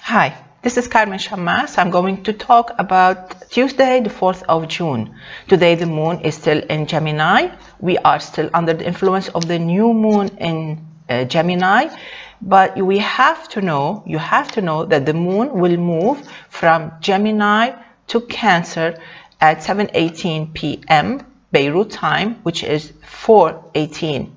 Hi, this is Carmen Chammas. I'm going to talk about Tuesday, the 4th of June. Today the moon is still in Gemini. We are still under the influence of the new moon in Gemini. But you have to know that the moon will move from Gemini to Cancer at 7:18 p.m. Beirut time, which is 4:18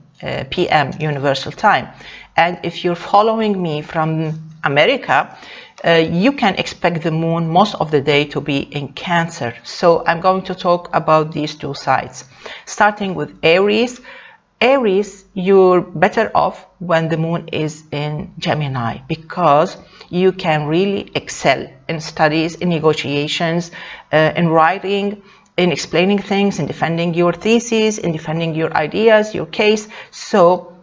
p.m. Universal time. And if you're following me from America, you can expect the moon most of the day to be in Cancer. So I'm going to talk about these two sides. Starting with Aries. Aries, you're better off when the moon is in Gemini because you can really excel in studies, in negotiations, in writing, in explaining things, in defending your thesis, in defending your ideas, your case. So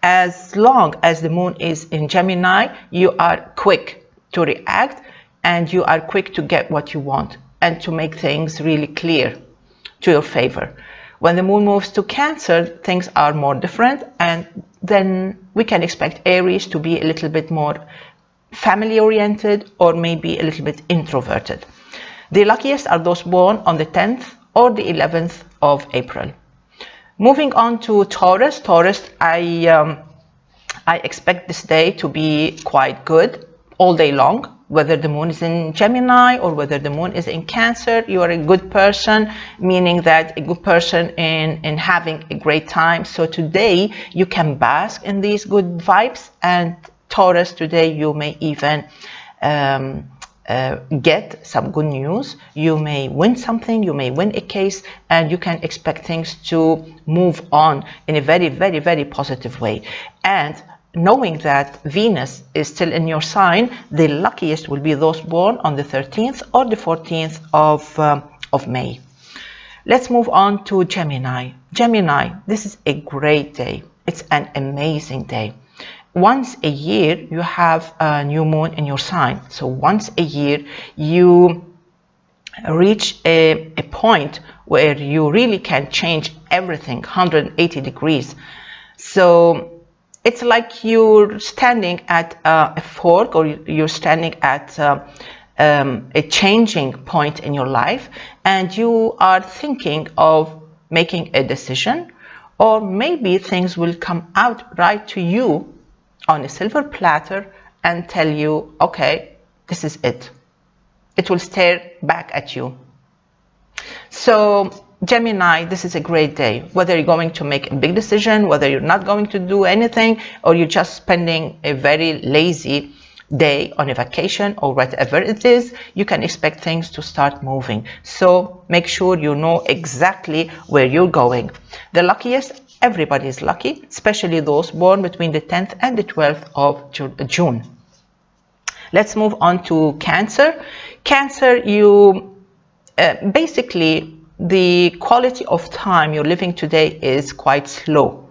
as long as the moon is in Gemini, you are quick to react and you are quick to get what you want and to make things really clear to your favor. When the moon moves to Cancer, things are more different, and then we can expect Aries to be a little bit more family oriented or maybe a little bit introverted. The luckiest are those born on the 10th or the 11th of April. Moving on to Taurus. Taurus, I expect this day to be quite good all day long. Whether the moon is in Gemini or whether the moon is in Cancer, you are a good person, meaning that a good person in having a great time. So today you can bask in these good vibes, and Taurus, today you may even get some good news. You may win something, you may win a case, and you can expect things to move on in a very, very, very positive way. And knowing that Venus is still in your sign, the luckiest will be those born on the 13th or the 14th of May. Let's move on to Gemini. Gemini, this is a great day. It's an amazing day. Once a year, you have a new moon in your sign. So once a year, you reach a point where you really can change everything 180 degrees. So it's like you're standing at a fork, or you're standing at a changing point in your life, and you are thinking of making a decision, or maybe things will come out right to you on a silver platter and tell you, okay, this is it. It will stare back at you. So Gemini, this is a great day. Whether you're going to make a big decision, whether you're not going to do anything, or you're just spending a very lazy day on a vacation or whatever it is, you can expect things to start moving. So make sure you know exactly where you're going. The luckiest, everybody is lucky, especially those born between the 10th and the 12th of June. Let's move on to Cancer. Cancer, you basically, the quality of time you're living today is quite slow.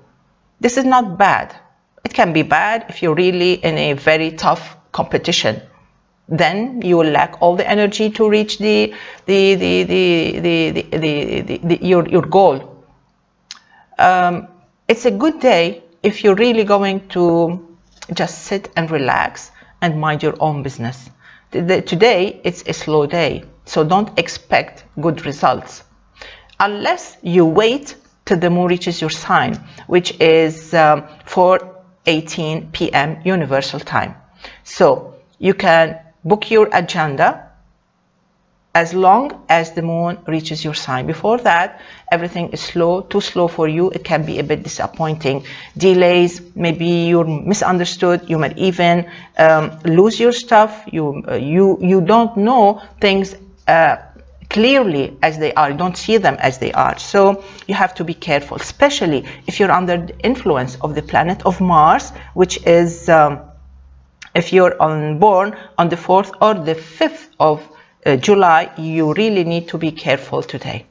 This is not bad. It can be bad if you're really in a very tough competition. Then you will lack all the energy to reach your goal. It's a good day if you're really going to just sit and relax and mind your own business. Today, it's a slow day, so don't expect good results unless you wait till the moon reaches your sign, which is 4:18 p.m. Universal time. So you can book your agenda as long as the moon reaches your sign. Before that, everything is slow, too slow for you. It can be a bit disappointing. Delays, maybe you're misunderstood. You might even lose your stuff. You don't know things clearly as they are. You don't see them as they are. So you have to be careful, especially if you're under the influence of the planet of Mars, which is, if you're born on the 4th or the 5th of July, you really need to be careful today.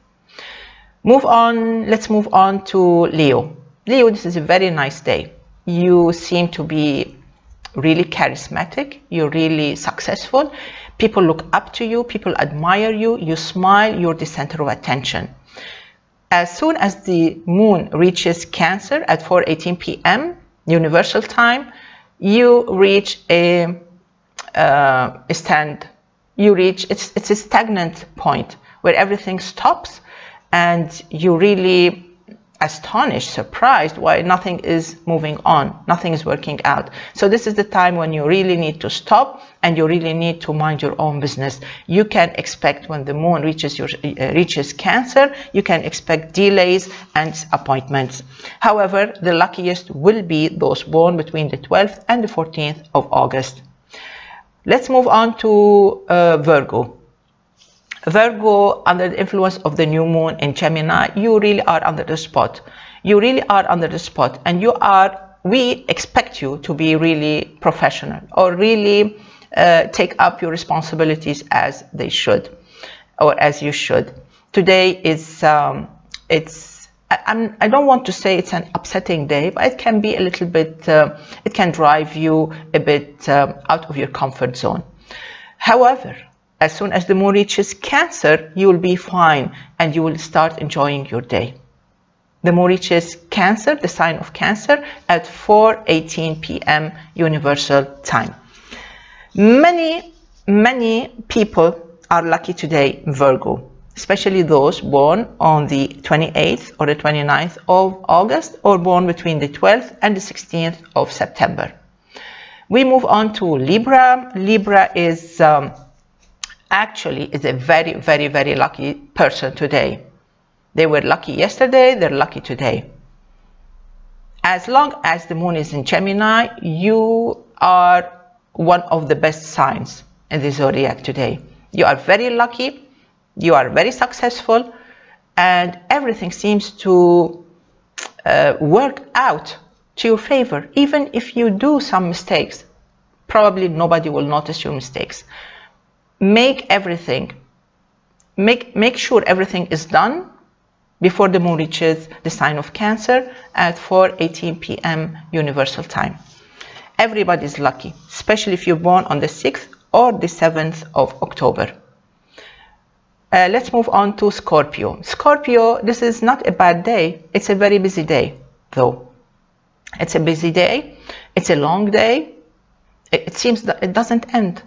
Let's move on to Leo. Leo, this is a very nice day. You seem to be really charismatic. You're really successful. People look up to you. People admire you. You smile. You're the center of attention. As soon as the moon reaches Cancer at 4:18 p.m. Universal time, you reach a you reach, it's a stagnant point where everything stops and you really astonished, surprised why nothing is moving on, nothing is working out. So this is the time when you really need to stop and you really need to mind your own business. You can expect when the moon reaches Cancer, you can expect delays and appointments. However, the luckiest will be those born between the 12th and the 14th of August. Let's move on to Virgo. Virgo, under the influence of the new moon in Gemini, you really are under the spot. You really are under the spot, and we expect you to be really professional or really take up your responsibilities as they should, or as you should. Today is I don't want to say it's an upsetting day, but it can be a little bit, it can drive you a bit out of your comfort zone. However, as soon as the moon reaches Cancer, you will be fine and you will start enjoying your day. The moon reaches Cancer, the sign of Cancer, at 4:18 p.m. Universal Time. Many people are lucky today, Virgo, especially those born on the 28th or the 29th of August or born between the 12th and the 16th of September. We move on to Libra. Libra is actually is a very, very, very lucky person today. They were lucky yesterday, they're lucky today. As long as the moon is in Gemini, you are one of the best signs in the zodiac today. You are very lucky, you are very successful, and everything seems to work out to your favor. Even if you do some mistakes, probably nobody will notice your mistakes. Make sure everything is done before the moon reaches the sign of Cancer at 4:18 p.m. Universal Time. Everybody's lucky, especially if you're born on the 6th or the 7th of October. Let's move on to Scorpio. Scorpio, this is not a bad day. It's a very busy day, though. It's a busy day. It's a long day. It seems that it doesn't end.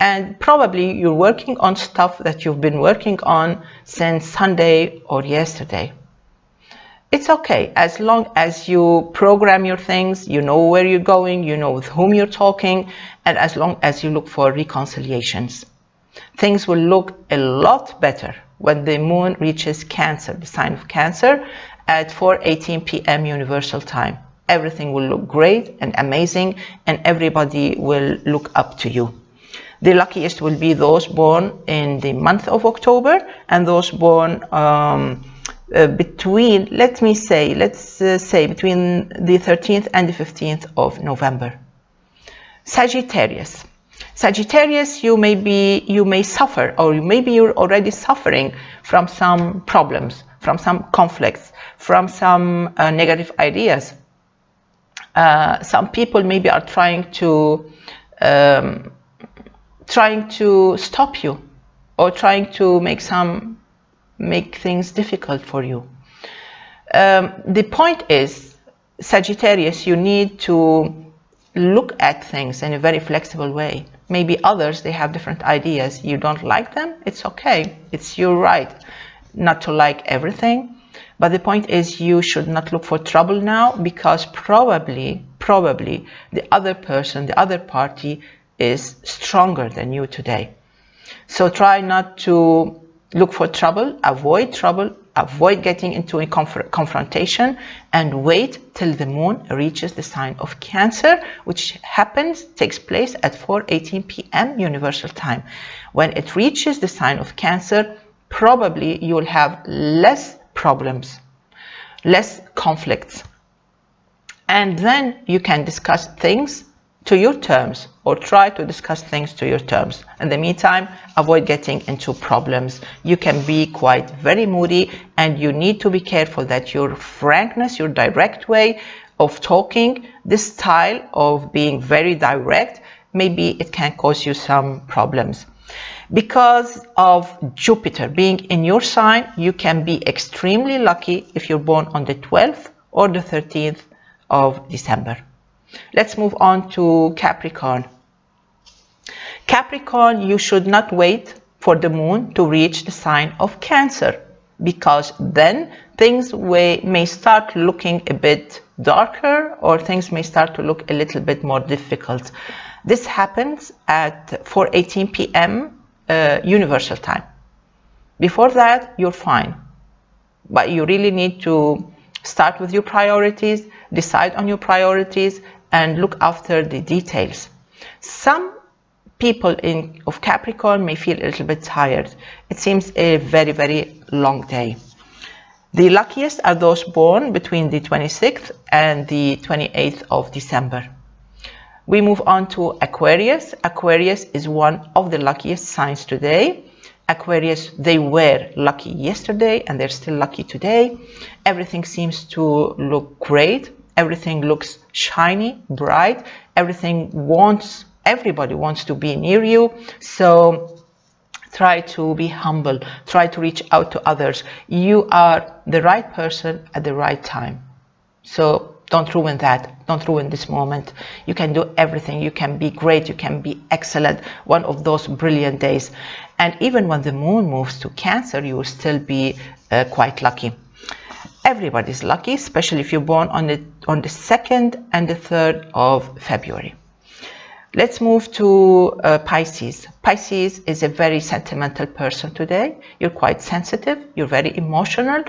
And probably you're working on stuff that you've been working on since Sunday or yesterday. It's okay, as long as you program your things, you know where you're going, you know with whom you're talking, and as long as you look for reconciliations. Things will look a lot better when the moon reaches Cancer, the sign of Cancer, at 4:18 p.m. Universal Time. Everything will look great and amazing, and everybody will look up to you. The luckiest will be those born in the month of October and those born between, let's say between the 13th and the 15th of November. Sagittarius. Sagittarius, you may suffer, or maybe you're already suffering from some problems, from some conflicts, from some negative ideas. Some people maybe are trying to stop you, or trying to make things difficult for you. The point is, Sagittarius, you need to look at things in a very flexible way. Maybe others, they have different ideas. You don't like them, it's okay. It's your right not to like everything. But the point is, you should not look for trouble now, because probably the other person, the other party is stronger than you today. So try not to look for trouble, avoid getting into a confrontation, and wait till the moon reaches the sign of Cancer, which takes place at 4:18 p.m. Universal Time. When it reaches the sign of Cancer, probably you will have less problems, less conflicts, and then you can discuss things to your terms, or try to discuss things to your terms. In the meantime, avoid getting into problems. You can be quite very moody, and you need to be careful that your frankness, your direct way of talking, this style of being very direct, maybe it can cause you some problems. Because of Jupiter being in your sign, you can be extremely lucky if you're born on the 12th or the 13th of December. Let's move on to Capricorn. Capricorn, you should not wait for the moon to reach the sign of Cancer, because then things may start looking a bit darker, or things may start to look a little bit more difficult. This happens at 4:18 p.m. Universal Time. Before that, you're fine. But you really need to start with your priorities, decide on your priorities, and look after the details. Some people of Capricorn may feel a little bit tired. It seems a very, very long day. The luckiest are those born between the 26th and the 28th of December. We move on to Aquarius. Aquarius is one of the luckiest signs today. Aquarius, they were lucky yesterday and they're still lucky today. Everything seems to look great. Everything looks shiny, bright. Everybody wants to be near you. So try to be humble. Try to reach out to others. You are the right person at the right time. So don't ruin that. Don't ruin this moment. You can do everything. You can be great. You can be excellent. One of those brilliant days. And even when the moon moves to Cancer, you will still be quite lucky. Everybody's lucky, especially if you're born on the 2nd and the 3rd of February. Let's move to Pisces. Pisces is a very sentimental person today. You're quite sensitive. You're very emotional.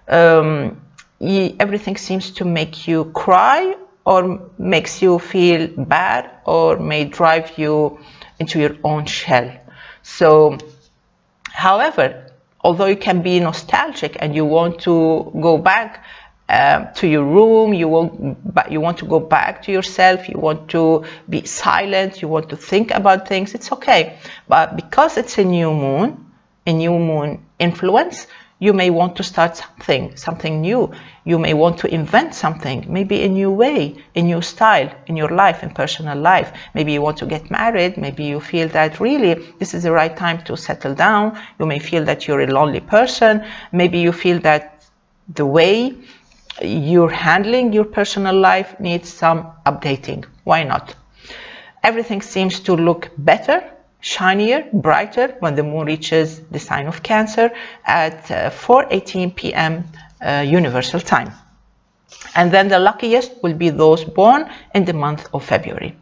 Everything seems to make you cry, or makes you feel bad, or may drive you into your own shell. So, however, although you can be nostalgic and you want to go back to your room, you want to go back to yourself, you want to be silent, you want to think about things, it's okay. But because it's a new moon influence, you may want to start something new. You may want to invent something, maybe a new way, a new style in your life, in personal life. Maybe you want to get married. Maybe you feel that really this is the right time to settle down. You may feel that you're a lonely person. Maybe you feel that the way you're handling your personal life needs some updating. Why not? Everything seems to look better, shinier, brighter when the moon reaches the sign of Cancer at 4:18 p.m. Universal Time. And then the luckiest will be those born in the month of February.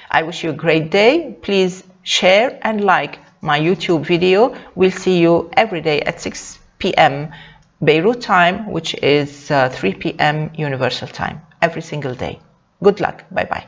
I wish you a great day. Please share and like my YouTube video. We'll see you every day at 6 p.m. Beirut time, which is 3 p.m. Universal Time, every single day. Good luck. Bye-bye.